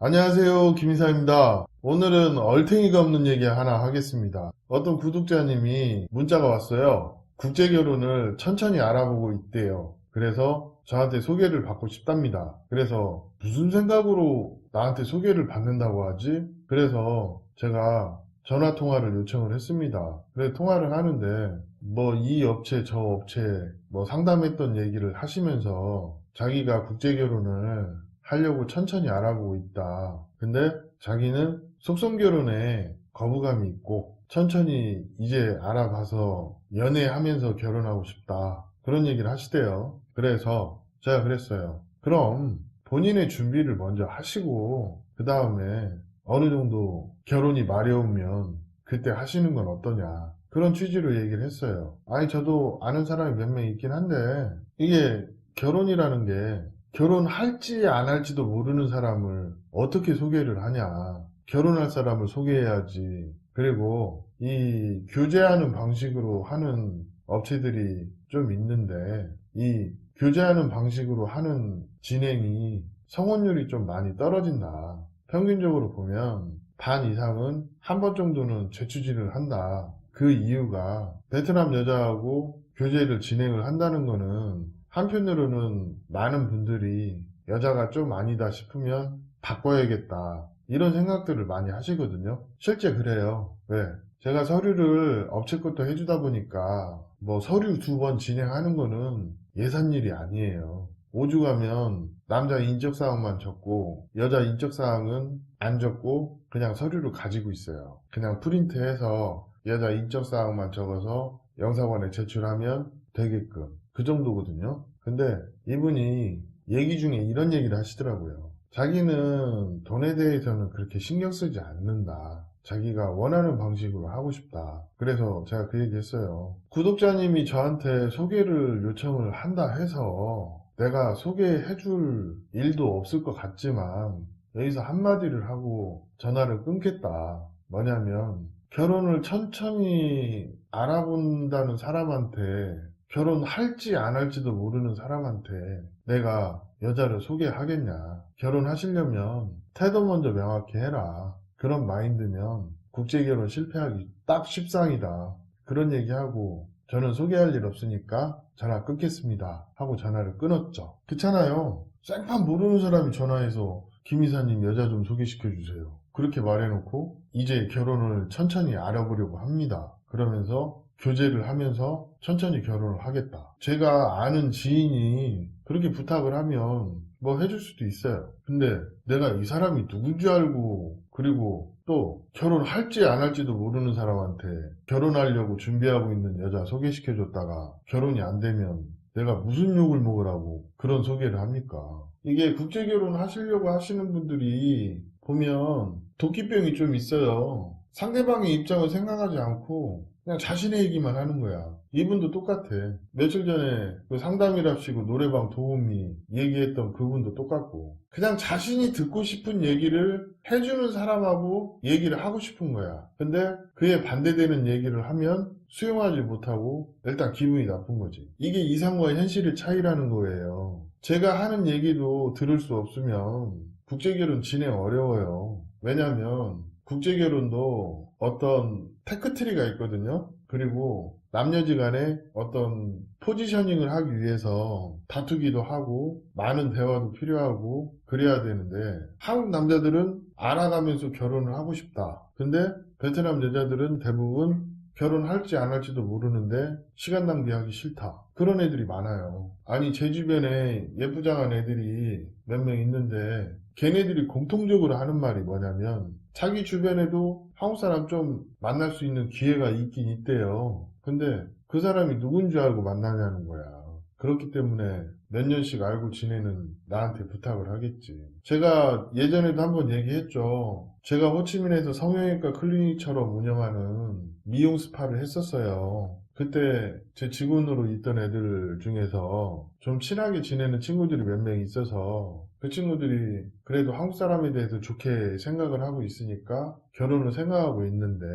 안녕하세요, 김이사입니다. 오늘은 얼탱이가 없는 얘기 하나 하겠습니다. 어떤 구독자님이 문자가 왔어요. 국제결혼을 천천히 알아보고 있대요. 그래서 저한테 소개를 받고 싶답니다. 그래서 무슨 생각으로 나한테 소개를 받는다고 하지? 그래서 제가 전화 통화를 요청을 했습니다. 그래서 통화를 하는데 뭐 이 업체 저 업체 뭐 상담했던 얘기를 하시면서 자기가 국제결혼을 하려고 천천히 알아보고 있다. 근데 자기는 속성결혼에 거부감이 있고 천천히 이제 알아봐서 연애하면서 결혼하고 싶다. 그런 얘기를 하시대요. 그래서 제가 그랬어요. 그럼 본인의 준비를 먼저 하시고 그 다음에 어느 정도 결혼이 마려우면 그때 하시는 건 어떠냐. 그런 취지로 얘기를 했어요. 아니 저도 아는 사람이 몇 명 있긴 한데 이게 결혼이라는 게 결혼할지 안 할지도 모르는 사람을 어떻게 소개를 하냐. 결혼할 사람을 소개해야지. 그리고 이 교제하는 방식으로 하는 업체들이 좀 있는데 이 교제하는 방식으로 하는 진행이 성혼율이 좀 많이 떨어진다. 평균적으로 보면 반 이상은 한 번 정도는 재추진을 한다. 그 이유가 베트남 여자하고 교제를 진행을 한다는 거는 한편으로는 많은 분들이 여자가 좀 아니다 싶으면 바꿔야겠다. 이런 생각들을 많이 하시거든요. 실제 그래요. 왜? 제가 서류를 업체 것도 해주다 보니까 뭐 서류 2번 진행하는 거는 예산일이 아니에요. 오죽하면 남자 인적사항만 적고 여자 인적사항은 안 적고 그냥 서류를 가지고 있어요. 그냥 프린트해서 여자 인적사항만 적어서 영사관에 제출하면 되게끔 그 정도거든요. 근데 이분이 얘기 중에 이런 얘기를 하시더라고요. 자기는 돈에 대해서는 그렇게 신경 쓰지 않는다. 자기가 원하는 방식으로 하고 싶다. 그래서 제가 그 얘기 했어요. 구독자님이 저한테 소개를 요청을 한다 해서 내가 소개해 줄 일도 없을 것 같지만 여기서 한마디를 하고 전화를 끊겠다. 뭐냐면 결혼을 천천히 알아본다는 사람한테 결혼할지 안 할지도 모르는 사람한테 내가 여자를 소개하겠냐. 결혼하시려면 태도 먼저 명확히 해라. 그런 마인드면 국제결혼 실패하기 딱 십상이다. 그런 얘기하고 저는 소개할 일 없으니까 전화 끊겠습니다. 하고 전화를 끊었죠. 그렇잖아요. 생판 모르는 사람이 전화해서 김 이사님 여자 좀 소개시켜 주세요. 그렇게 말해놓고 이제 결혼을 천천히 알아보려고 합니다. 그러면서 교제를 하면서 천천히 결혼을 하겠다. 제가 아는 지인이 그렇게 부탁을 하면 뭐 해줄 수도 있어요. 근데 내가 이 사람이 누군지 알고 그리고 또 결혼할지 안 할지도 모르는 사람한테 결혼하려고 준비하고 있는 여자 소개시켜줬다가 결혼이 안 되면 내가 무슨 욕을 먹으라고 그런 소개를 합니까? 이게 국제결혼 하시려고 하시는 분들이 보면 도끼병이 좀 있어요. 상대방의 입장을 생각하지 않고 그냥 자신의 얘기만 하는 거야. 이분도 똑같아. 며칠 전에 그 상담이랍시고 노래방 도우미 얘기했던 그분도 똑같고 그냥 자신이 듣고 싶은 얘기를 해주는 사람하고 얘기를 하고 싶은 거야. 근데 그에 반대되는 얘기를 하면 수용하지 못하고 일단 기분이 나쁜 거지. 이게 이상과 현실의 차이라는 거예요. 제가 하는 얘기도 들을 수 없으면 국제결혼 진행 어려워요. 왜냐면 국제결혼도 어떤 테크트리가 있거든요. 그리고 남녀지간에 어떤 포지셔닝을 하기 위해서 다투기도 하고 많은 대화도 필요하고 그래야 되는데 한국 남자들은 알아가면서 결혼을 하고 싶다. 근데 베트남 여자들은 대부분 결혼할지 안 할지도 모르는데 시간 낭비하기 싫다. 그런 애들이 많아요. 아니 제 주변에 예쁘장한 애들이 몇 명 있는데 걔네들이 공통적으로 하는 말이 뭐냐면 자기 주변에도 한국 사람 좀 만날 수 있는 기회가 있긴 있대요. 근데 그 사람이 누군지 알고 만나냐는 거야. 그렇기 때문에 몇 년씩 알고 지내는 나한테 부탁을 하겠지. 제가 예전에도 한번 얘기했죠. 제가 호치민에서 성형외과 클리닉처럼 운영하는 미용 스파를 했었어요. 그때 제 직원으로 있던 애들 중에서 좀 친하게 지내는 친구들이 몇 명 있어서 그 친구들이 그래도 한국 사람에 대해서 좋게 생각을 하고 있으니까 결혼을 생각하고 있는데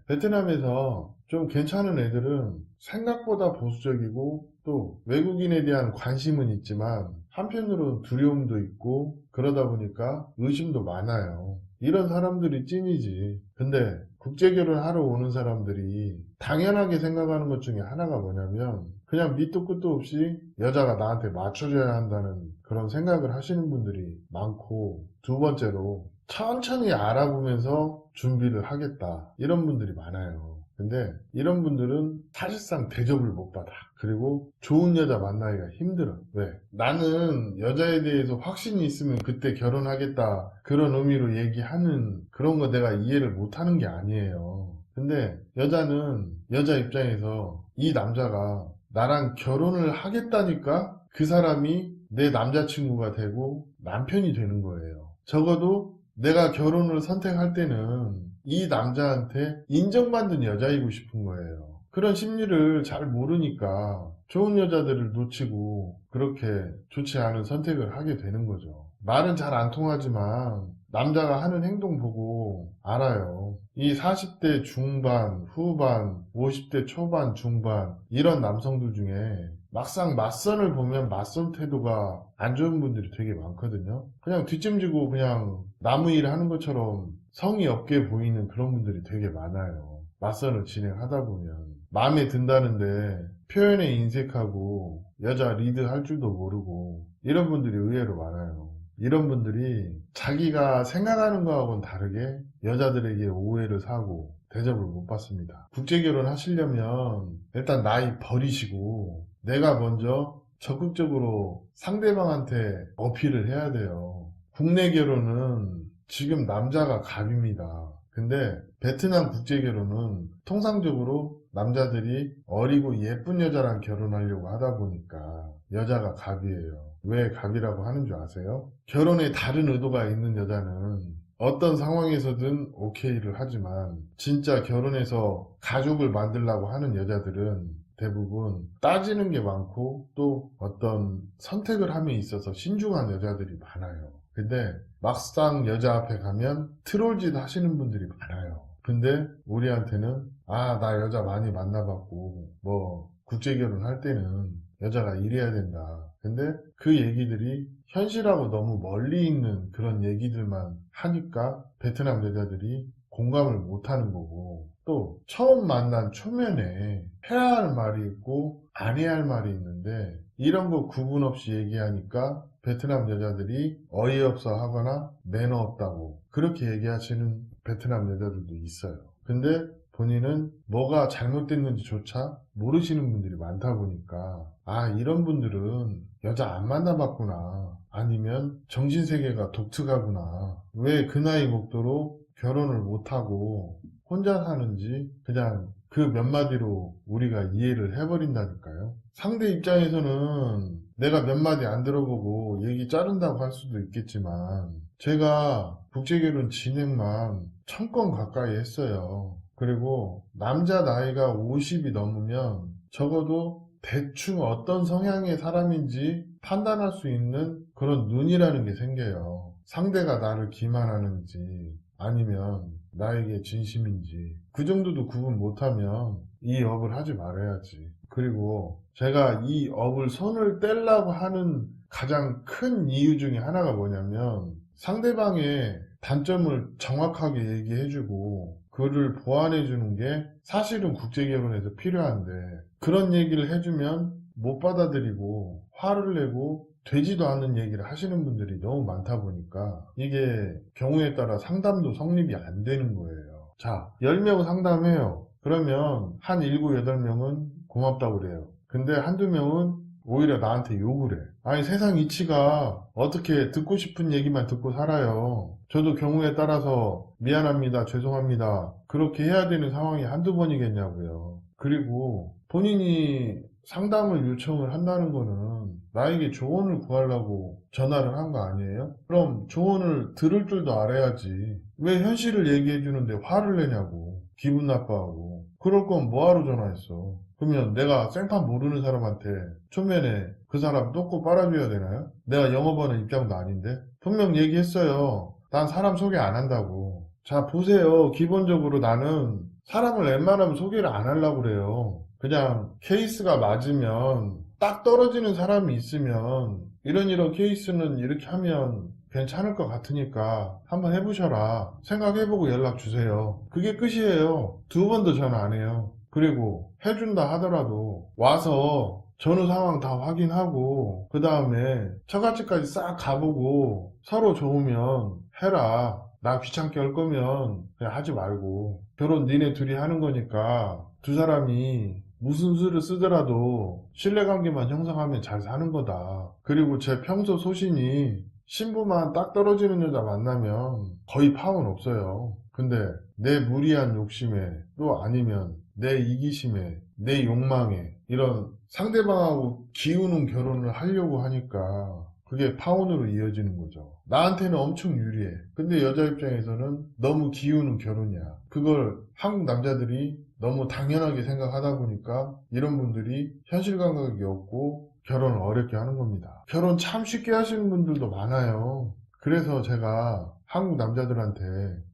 베트남에서 좀 괜찮은 애들은 생각보다 보수적이고 또 외국인에 대한 관심은 있지만 한편으로는 두려움도 있고 그러다 보니까 의심도 많아요. 이런 사람들이 찐이지. 근데 국제결혼 하러 오는 사람들이 당연하게 생각하는 것 중에 하나가 뭐냐면 그냥 밑도 끝도 없이 여자가 나한테 맞춰줘야 한다는 그런 생각을 하시는 분들이 많고, 두 번째로 천천히 알아보면서 준비를 하겠다 이런 분들이 많아요. 근데 이런 분들은 사실상 대접을 못 받아. 그리고 좋은 여자 만나기가 힘들어. 왜? 나는 여자에 대해서 확신이 있으면 그때 결혼하겠다 그런 의미로 얘기하는 그런 거 내가 이해를 못하는 게 아니에요. 근데 여자는 여자 입장에서 이 남자가 나랑 결혼을 하겠다니까 그 사람이 내 남자친구가 되고 남편이 되는 거예요. 적어도 내가 결혼을 선택할 때는 이 남자한테 인정받는 여자이고 싶은 거예요. 그런 심리를 잘 모르니까 좋은 여자들을 놓치고 그렇게 좋지 않은 선택을 하게 되는 거죠. 말은 잘 안 통하지만 남자가 하는 행동 보고 알아요. 이 40대 중반, 후반, 50대 초반, 중반 이런 남성들 중에 막상 맞선을 보면 맞선 태도가 안 좋은 분들이 되게 많거든요. 그냥 뒷짐지고 그냥 나무 일 하는 것처럼 성의 없게 보이는 그런 분들이 되게 많아요. 맞선을 진행하다 보면 마음에 든다는데 표현에 인색하고 여자 리드할 줄도 모르고 이런 분들이 의외로 많아요. 이런 분들이 자기가 생각하는 거하고는 다르게 여자들에게 오해를 사고 대접을 못 받습니다. 국제결혼 하시려면 일단 나이 버리시고 내가 먼저 적극적으로 상대방한테 어필을 해야 돼요. 국내 결혼은 지금 남자가 갑입니다. 근데 베트남 국제결혼은 통상적으로 남자들이 어리고 예쁜 여자랑 결혼하려고 하다 보니까 여자가 갑이에요. 왜 갑이라고 하는 줄 아세요? 결혼에 다른 의도가 있는 여자는 어떤 상황에서든 오케이를 하지만 진짜 결혼해서 가족을 만들려고 하는 여자들은 대부분 따지는 게 많고 또 어떤 선택을 함에 있어서 신중한 여자들이 많아요. 근데 막상 여자 앞에 가면 트롤짓 하시는 분들이 많아요. 근데 우리한테는 나 여자 많이 만나봤고 뭐 국제결혼 할 때는 여자가 이래야 된다. 근데 그 얘기들이 현실하고 너무 멀리 있는 그런 얘기들만 하니까 베트남 여자들이 공감을 못하는 거고, 또 처음 만난 초면에 해야 할 말이 있고 안 해야 할 말이 있는데 이런 거 구분 없이 얘기하니까 베트남 여자들이 어이없어 하거나 매너 없다고 그렇게 얘기하시는 베트남 여자들도 있어요. 근데 본인은 뭐가 잘못됐는지조차 모르시는 분들이 많다 보니까 이런 분들은 여자 안 만나봤구나, 아니면 정신세계가 독특하구나, 왜 그 나이 먹도록 결혼을 못하고 혼자 사는지 그냥 그 몇 마디로 우리가 이해를 해버린다니까요. 상대 입장에서는 내가 몇 마디 안 들어보고 얘기 자른다고 할 수도 있겠지만 제가 국제결혼 진행만 1000건 가까이 했어요. 그리고 남자 나이가 50이 넘으면 적어도 대충 어떤 성향의 사람인지 판단할 수 있는 그런 눈이라는 게 생겨요. 상대가 나를 기만하는지 아니면 나에게 진심인지 그 정도도 구분 못하면 이 업을 하지 말아야지. 그리고 제가 이 업을 손을 떼려고 하는 가장 큰 이유 중에 하나가 뭐냐면 상대방의 단점을 정확하게 얘기해주고 그를 보완해주는 게 사실은 국제결혼에서 필요한데 그런 얘기를 해주면 못 받아들이고 화를 내고 되지도 않는 얘기를 하시는 분들이 너무 많다 보니까 이게 경우에 따라 상담도 성립이 안 되는 거예요. 자, 10명 상담해요. 그러면 한 7, 8명은 고맙다고 그래요. 근데 한두 명은 오히려 나한테 욕을 해. 아니, 세상 이치가 어떻게 듣고 싶은 얘기만 듣고 살아요. 저도 경우에 따라서 미안합니다, 죄송합니다 그렇게 해야 되는 상황이 한두 번이겠냐고요. 그리고 본인이 상담을 요청을 한다는 거는 나에게 조언을 구하려고 전화를 한 거 아니에요? 그럼 조언을 들을 줄도 알아야지. 왜 현실을 얘기해 주는데 화를 내냐고, 기분 나빠하고. 그럴 건 뭐하러 전화했어? 그러면 내가 생판 모르는 사람한테 초면에 그 사람 똥꼬 빨아줘야 되나요? 내가 영업하는 입장도 아닌데. 분명 얘기했어요. 난 사람 소개 안 한다고. 자, 보세요. 기본적으로 나는 사람을 웬만하면 소개를 안 하려고 그래요. 그냥 케이스가 맞으면 딱 떨어지는 사람이 있으면 이런 케이스는 이렇게 하면 괜찮을 것 같으니까 한번 해보셔라. 생각해보고 연락 주세요. 그게 끝이에요. 두 번도 전화 안 해요. 그리고 해준다 하더라도 와서 전후 상황 다 확인하고 그 다음에 처갓집까지 싹 가보고 서로 좋으면 해라. 나 귀찮게 할 거면 그냥 하지 말고 결혼 니네 둘이 하는 거니까 두 사람이 무슨 수를 쓰더라도 신뢰관계만 형성하면 잘 사는 거다. 그리고 제 평소 소신이 신부만 딱 떨어지는 여자 만나면 거의 파혼 없어요. 근데 내 무리한 욕심에 또 아니면 내 이기심에 내 욕망에 이런 상대방하고 기우는 결혼을 하려고 하니까 그게 파혼으로 이어지는 거죠. 나한테는 엄청 유리해. 근데 여자 입장에서는 너무 기우는 결혼이야. 그걸 한국 남자들이 너무 당연하게 생각하다 보니까 이런 분들이 현실 감각이 없고 결혼을 어렵게 하는 겁니다. 결혼 참 쉽게 하시는 분들도 많아요. 그래서 제가 한국 남자들한테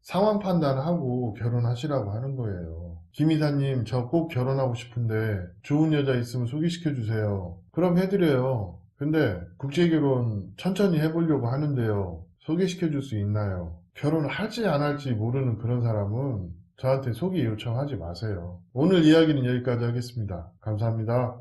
상황 판단하고 결혼하시라고 하는 거예요. 김 이사님, 저 꼭 결혼하고 싶은데 좋은 여자 있으면 소개시켜 주세요. 그럼 해드려요. 근데 국제결혼 천천히 해보려고 하는데요. 소개시켜 줄 수 있나요? 결혼을 할지 안 할지 모르는 그런 사람은 저한테 소개 요청하지 마세요. 오늘 이야기는 여기까지 하겠습니다. 감사합니다.